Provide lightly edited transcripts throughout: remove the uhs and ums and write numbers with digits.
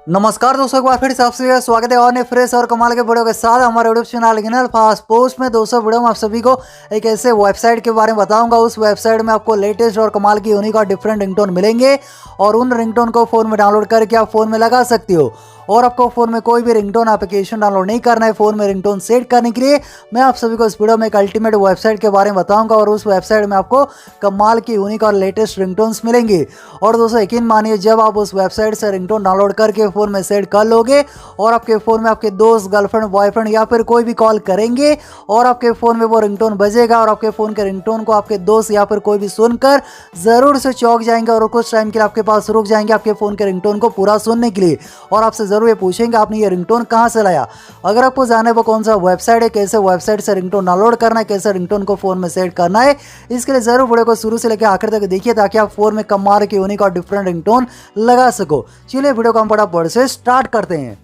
नमस्कार दोस्तों, एक बार फिर से आपसे स्वागत है और नए फ्रेश और कमाल के वीडियो के साथ हमारे यूट्यूब चैनल फास्ट पोस्ट में। दोस्तों वीडियो में आप सभी को एक ऐसे वेबसाइट के बारे में बताऊंगा। उस वेबसाइट में आपको लेटेस्ट और कमाल की यूनिक और डिफरेंट रिंगटोन मिलेंगे और उन रिंगटोन को फ़ोन में डाउनलोड करके आप फ़ोन में लगा सकते हो। और आपको फ़ोन में कोई भी रिंगटोन एप्लीकेशन डाउनलोड नहीं करना है। फ़ोन में रिंगटोन सेट करने के लिए मैं आप सभी को इस वीडियो में एक अल्टीमेट वेबसाइट के बारे में बताऊंगा और उस वेबसाइट में आपको कमाल की यूनिक और लेटेस्ट रिंगटोन्स मिलेंगे। और दोस्तों यकीन मानिए, जब आप उस वेबसाइट से रिंगटोन डाउनलोड करके फ़ोन में सेट कर लोगे और आपके फ़ोन में आपके दोस्त, गर्लफ्रेंड, बॉयफ्रेंड या फिर कोई भी कॉल करेंगे और आपके फ़ोन में वो रिंगटोन बजेगा और आपके फ़ोन के रिंगटोन को आपके दोस्त या फिर कोई भी सुनकर ज़रूर से चौंक जाएंगे और कुछ टाइम के लिए आपके पास रुक जाएंगे आपके फ़ोन के रिंगटोन को पूरा सुनने के लिए। और आपसे ज़रूर ये पूछेंगे आपने ये रिंगटोन कहाँ से लाया। अगर आपको जाना है वो कौन सा वेबसाइट है, कैसे वेबसाइट से रिंगटोन डाउनलोड करना है, कैसे रिंगटोन को फ़ोन में सेट करना है, इसके लिए ज़रूर वीडियो को शुरू से लेकर आखिर तक देखिए ताकि आप फ़ोन में कमाल के यूनिक और डिफरेंट रिंगटोन लगा सको। चलिए वीडियो को हम फटाफट से स्टार्ट करते हैं।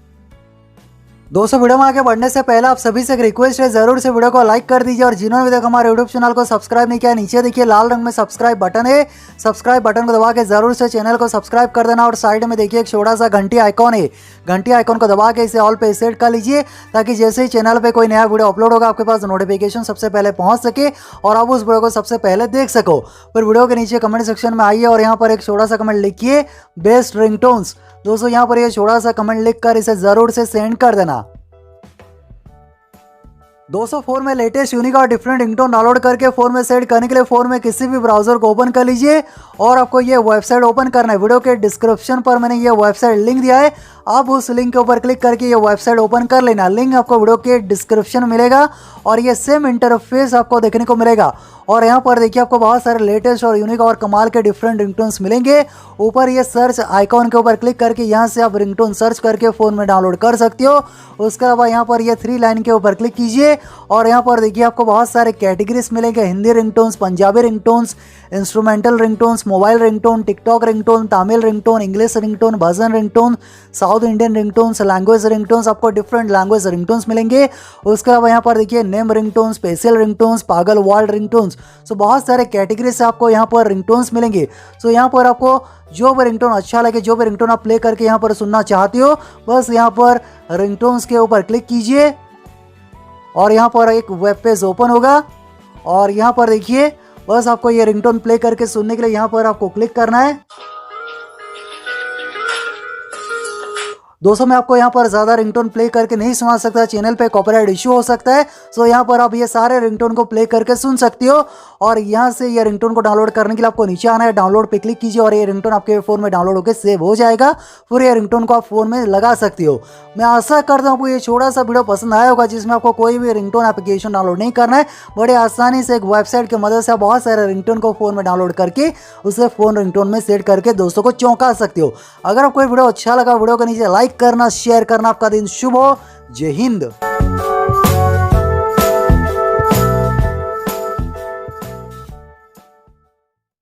दोस्तों वीडियो में आगे बढ़ने से पहले आप सभी से एक रिक्वेस्ट है, जरूर से वीडियो को लाइक कर दीजिए और जिन्होंने भी तक हमारे यूट्यूब चैनल को सब्सक्राइब नहीं किया, नीचे देखिए लाल रंग में सब्सक्राइब बटन है, सब्सक्राइब बटन को दबा के जरूर से चैनल को सब्सक्राइब कर देना। और साइड में देखिए एक छोटा सा घंटी आइकॉन है, घंटी आइकॉन को दबा के इसे ऑल पे सेट कर लीजिए ताकि जैसे ही चैनल पे कोई नया वीडियो अपलोड होगा आपके पास नोटिफिकेशन सबसे पहले पहुंच सके और आप उस वीडियो को सबसे पहले देख सको। फिर वीडियो के नीचे कमेंट सेक्शन में आइए और यहाँ पर एक छोटा सा कमेंट लिखिए, बेस्ट रिंगटोन्स। दोस्तों यहाँ पर ये छोटा सा कमेंट लिख कर इसे जरूर से सेंड कर देना। दोस्तों फ़ोन में लेटेस्ट यूनिक और डिफरेंट रिंगटोन डाउनलोड करके फ़ोन में सेट करने के लिए फ़ोन में किसी भी ब्राउज़र को ओपन कर लीजिए और आपको ये वेबसाइट ओपन करना है। वीडियो के डिस्क्रिप्शन पर मैंने ये वेबसाइट लिंक दिया है, आप उस लिंक के ऊपर क्लिक करके ये वेबसाइट ओपन कर लेना। लिंक आपको वीडियो के डिस्क्रिप्शन मिलेगा और ये सेम इंटरफेस आपको देखने को मिलेगा। और यहाँ पर देखिए आपको बहुत सारे लेटेस्ट और यूनिक और कमाल के डिफरेंट रिंगटोन्स मिलेंगे। ऊपर ये सर्च आइकॉन के ऊपर क्लिक करके यहाँ से आप रिंगटोन सर्च करके फ़ोन में डाउनलोड कर सकते हो। उसके अलावा यहाँ पर ये 3 लाइन के ऊपर क्लिक कीजिए और यहाँ पर देखिए आपको बहुत सारे कैटेगरीज मिलेंगे, Hindi ringtones, Punjabi ringtones, instrumental ringtones, mobile ringtone, TikTok ringtone, Tamil ringtone, English ringtone, bhajan ringtone, south Indian ringtones, language ringtones, आपको डिफरेंट लैंग्वेज रिंगटोन्स मिलेंगे। उसके अलावा यहाँ पर देखिए नेम रिंगटोन, स्पेशल रिंगटोन्स, पागल वर्ल्ड रिंगटोन्स। सो बहुत सारे कैटेगरी से आपको यहाँ पर रिंगटोन्स मिलेंगे। सो यहाँ पर आपको जो भी रिंगटोन अच्छा लगे, जो भी रिंगटोन आप प्ले करके यहाँ पर सुनना चाहते हो, बस यहाँ पर रिंगटोन्स के ऊपर क्लिक कीजिए और यहाँ पर एक वेब पेज ओपन होगा और यहाँ पर देखिए बस आपको ये रिंगटोन प्ले करके सुनने के लिए यहाँ पर आपको क्लिक करना है। दोस्तों मैं आपको यहाँ पर ज़्यादा रिंगटोन प्ले करके नहीं सुना सकता, चैनल पे कॉपीराइट इशू हो सकता है। सो यहाँ पर आप ये सारे रिंगटोन को प्ले करके सुन सकते हो। और यहाँ से ये रिंगटोन को डाउनलोड करने के लिए आपको नीचे आना है, डाउनलोड पे क्लिक कीजिए और ये रिंगटोन आपके फ़ोन में डाउनलोड होकर सेव हो जाएगा। फिर ये रिंगटोन को आप फ़ोन में लगा सकते हो। मैं आशा करता हूँ आपको ये छोटा सा वीडियो पसंद आया होगा जिसमें आपको कोई भी रिंगटोन एप्लीकेशन डाउनलोड नहीं करना है। बड़े आसानी से एक वेबसाइट की मदद से आप बहुत सारे रिंगटोन को फ़ोन में डाउनलोड करके उसे फ़ोन रिंगटोन में सेट करके दोस्तों को चौंका सकते हो। अगर आपको ये वीडियो अच्छा लगा, वीडियो को नीचे लाइक करना, शेयर करना। आपका दिन शुभ हो। जय हिंद।